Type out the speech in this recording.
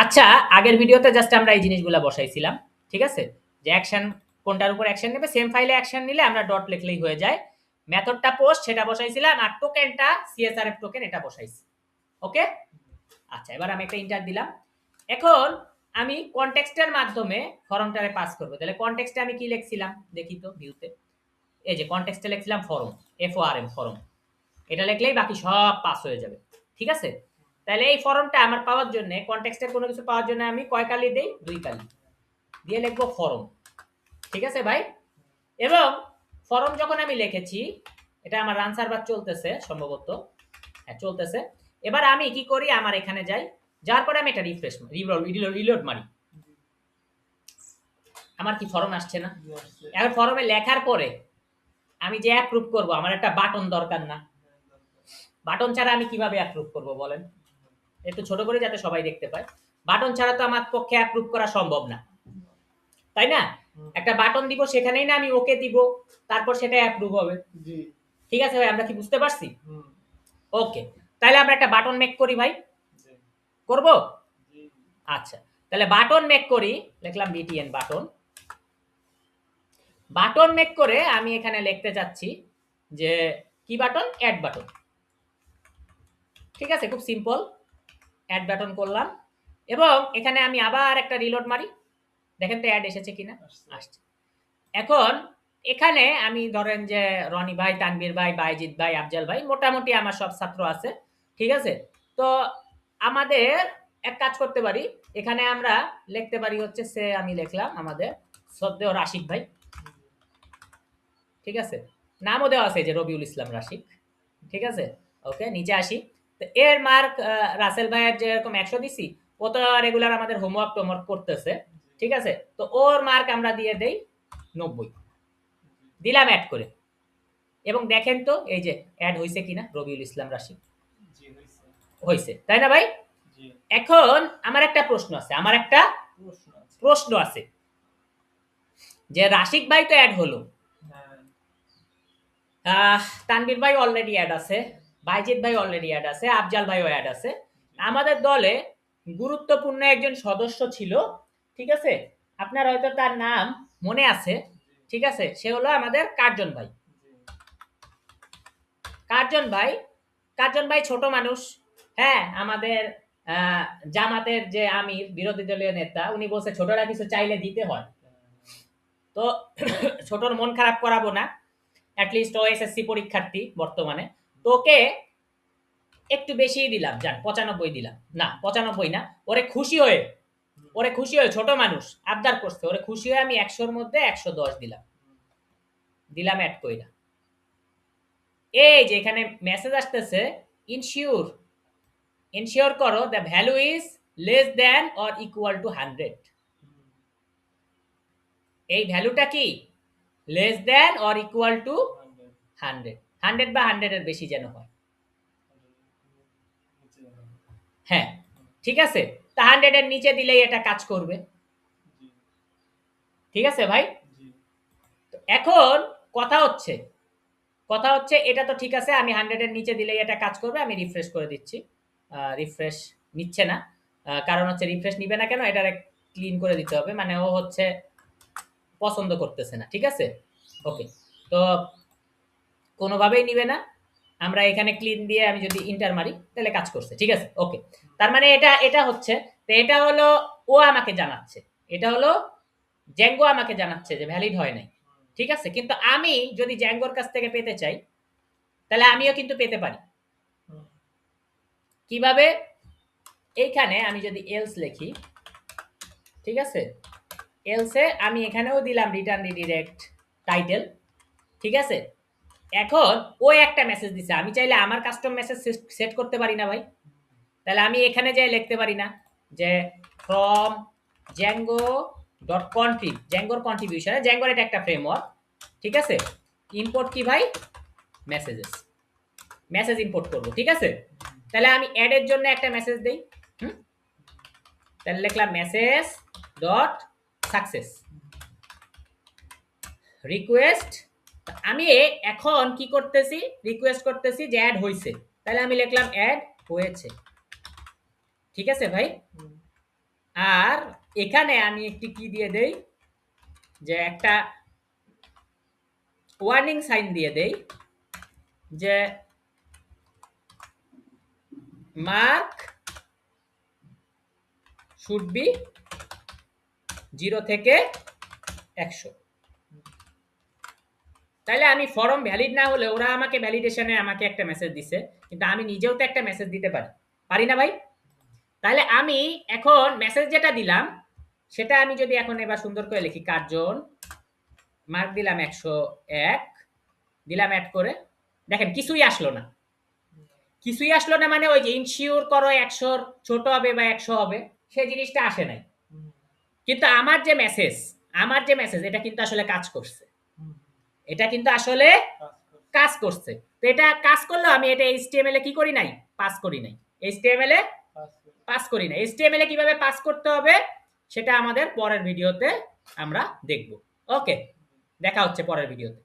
আচ্ছা, আগের ভিডিওতে জাস্ট আমরা এই জিনিসগুলা বসাইছিলাম। ঠিক আছে? যে অ্যাকশন কোনটার উপর অ্যাকশন নেবে, সেম ফাইলে অ্যাকশন নিলে আমরা ডট লিখলেই হয়ে যায়। মেথডটা পোস্ট সেটা বসাইছিলাম আর টোকেনটা সিএসআরএফ টোকেন এটা বসাইছি। ওকে? আচ্ছা, এবার আমি একটা এন্টার দিলাম। এখন আমি কনটেক্সটের মাধ্যমে ফর্মটারে পাস করব। তাহলে কনটেক্সটে আমি কি লিখছিলাম? দেখি তো ভিউতে। এই যে কনটেক্সটে লিখছিলাম ফর্ম, FORM ফর্ম। এটা লিখলেই বাকি সব পাস হয়ে যাবে। ঠিক আছে? তাহলে এই ফর্মটা আমার পাওয়ার জন্য কনটেক্সটের কোনো কিছু পাওয়ার জন্য আমি কয় কালি দেই? 2 কালি দিয়ে লিখবো ফর্ম। ঠিক আছে ভাই? এবং ফর্ম যখন আমি লিখেছি, এটা আমার রান সার্ভার চলতেছে সম্ভবত। হ্যাঁ, চলতেছে। এবার আমি কি করি? আমার এখানে যাই, যাওয়ার পরে আমি এটা রিফ্রেশ রিলোড মারি। আমার কি ফর্ম আসছে না? এখন ফর্মে লেখার পরে আমি যে অ্যাপ্রুভ করব, আমার একটা বাটন দরকার না? বাটন ছাড়া আমি কিভাবে অ্যাপ্রুভ করব বলেন? একটু ছোট করে যাতে সবাই দেখতে পায়। বাটন ছাড়া তো আমার পক্ষে অ্যাপ্রুভ করা সম্ভব না, তাই না? একটা বাটন দিব, সেখানেই না আমি ওকে দিব, তারপর সেটা অ্যাপ্রুভ হবে। জি, ঠিক আছে ভাই, আমরা কি বুঝতে পারছি? ওকে, তাহলে আমরা একটা বাটন মেক করি ভাই। করব? আচ্ছা, তাহলে বাটন মেক করি। লিখলাম BTN বাটন। বাটন মেক করে আমি এখানে লিখতে চাচ্ছি যে কি বাটন? Add button. ঠিক আছে, খুব সিম্পল। অ্যাড বাটন করলাম এবং এখানে আমি আবার একটা রিলোড মারি। দেখেন তো অ্যাড এসেছে কিনা? আসছে। এখন এখানে আমি ধরেন যে রনি ভাই, তানভীর ভাই, বাইজিৎ ভাই, আফজাল ভাই, মোটামুটি আমার সব ছাত্র আছে। ঠিক আছে? তো আমাদের এক কাজ করতে পারি, এখানে আমরা লিখতে পারি হচ্ছে সে আমি লিখলাম আমাদের শ্রদ্ধেয় রাশিক ভাই। ঠিক আছে? নামও দেওয়া আছে যে রবিউল ইসলাম রাশিক। ঠিক আছে? ওকে, নিচে আসি। তো এর মার্ক রাসেল ভাইয়ের যেরকম 100 দিছি, ও তো রেগুলার আমাদের হোমওয়ার্ক টোমওয়ার্ক করতেছে। ঠিক আছে? তো ওর মার্ক আমরা দিয়ে দেই 90। দিলাম অ্যাড করে। এবং দেখেন তো এই যে অ্যাড হয়েছে কিনা রবিউল ইসলাম রাশিক। হয়েছে, তাই না ভাই? এখন আমার একটা প্রশ্ন আছে, যে রাশিক ভাই তো অ্যাড হলো, তানভীর ভাই অলরেডি অ্যাড আছে, বাইজিৎ ভাই অলরেডি অ্যাড আছে, আফজাল ভাইও অ্যাড আছে। আমাদের দলে গুরুত্বপূর্ণ একজন সদস্য ছিল। ঠিক আছে? আপনার হয়তো তার নাম মনে আছে। ঠিক আছে? সে হলো আমাদের কার্জন ভাই। কার্জন ভাই ছোট মানুষ। হ্যাঁ, আমাদের জামাতের যে আমির, বিরোধী দলীয় নেতা, উনি বলছে ছোটরা কিছু চাইলে দিতে হয়। তো ছোটর মন খারাপ করাবো না। অ্যাটলিস্ট ও এসএসসি পরীক্ষার্থী বর্তমানে। তোকে একটু বেশি দিলাম, যান 95 দিলাম। না 95 না, ওরে খুশি হয়ে ছোট মানুষ আবদার করছে, ওরে খুশি হয়ে আমি 100-র মধ্যে 110 দিলাম অ্যাড কইরা। এই যে এখানে মেসেজ আসতেছে, ইনশিওর করো the value is less than or equal to 100। এই ভ্যালুটা কি? Less than or equal to 100। 100 বা 100 এর বেশি যেন হয়। হ্যাঁ, ঠিক আছে? তা 100 এর নিচে দিলেই এটা কাজ করবে। ঠিক আছে ভাই? এখন কথা হচ্ছে এটা তো ঠিক আছে, আমি 100 এর নিচে দিলেই এটা কাজ করবে। আমি রিফ্রেশ করে দিচ্ছি। রিফ্রেশ নিচ্ছে না, কারণ হচ্ছে রিফ্রেশ নিবে না কেন? এটা ক্লিন করে দিতে হবে, মানে ও হচ্ছে পছন্দ করতেছে না। ঠিক আছে? ওকে, তো কোনোভাবেই নিবে না। আমরা এখানে ক্লিন দিয়ে আমি যদি ইন্টার মারি তাহলে কাজ করছে। ঠিক আছে? ওকে, তার মানে এটা হচ্ছে, তো এটা হলো ও আমাকে জানাচ্ছে, এটা হলো জ্যাঙ্গো আমাকে জানাচ্ছে যে ভ্যালিড হয় নাই। ঠিক আছে? কিন্তু আমি যদি জ্যাঙ্গোর কাছ থেকে পেতে চাই, তাহলে আমিও কিন্তু পেতে পারি। কিভাবে? এইখানে আমি যদি এলস লিখি, ঠিক আছে, এলসে আমি এখানেও দিলাম রিটার্ন রিডিরেক্ট টাইটেল। ঠিক আছে? এখন ও একটা মেসেজ দিছে, আমি চাইলে আমার কাস্টম মেসেজ সেট করতে পারি না ভাই? তাহলে আমি এখানে যাই লিখতে পারি না যে ফ্রম জ্যাঙ্গো ডট কনফিগ, জ্যাঙ্গোর কন্ট্রিবিউশনে, জ্যাঙ্গোর এটা একটা ফ্রেমওয়ার্ক। ঠিক আছে? ইম্পোর্ট কি ভাই? মেসেজ ইম্পোর্ট করব। ঠিক আছে? তাহলে আমি অ্যাড এর জন্য একটা মেসেজ দেই। তাহলে লিখলাম মেসেজ ডট সাকসেস রিকোয়েস্ট। আমি এখন কি করতেছি? রিকোয়েস্ট করতেছি যে অ্যাড হয়েছে, তাহলে আমি লিখলাম অ্যাড হয়েছে। ঠিক আছে ভাই? আর এখানে আমি একটি কি দিয়ে দেই, যে একটা ওয়ার্নিং সাইন দিয়ে দেই যে মার্ক শুড বি 0 থেকে 100। তাহলে আমি ফর্ম ভ্যালিড না হলে ওরা আমাকে ভ্যালিডেশনে আমাকে একটা মেসেজ দিছে, কিন্তু আমি নিজেও তো একটা মেসেজ দিতে পারি, পারি না ভাই? তাহলে আমি এখন মেসেজ যেটা দিলাম সেটা আমি যদি এখন এবার সুন্দর করে লিখি, কার্জন মার্ক দিলাম 101, দিলাম অ্যাড করে, দেখেন কিছুই আসলো না। কিছুই আসলো না মানে ওই যে ইনশিওর করো 100 ছোট হবে বা 100 হবে, সেই জিনিসটা আসে নাই। কিন্তু আমার যে মেসেজ এটা কিন্তু আসলে কাজ করছে, এটা কিন্তু আসলে কাজ করছে। তো এটা কাজ করলেও আমি এটা এইচটিএমএল এ কি করি নাই, পাস করি নাই। এইচটিএমএল এ পাস করি না। এইচটিএমএল এ কিভাবে পাস করতে হবে সেটা আমাদের পরের ভিডিওতে আমরা দেখব। ওকে, দেখা হচ্ছে পরের ভিডিওতে।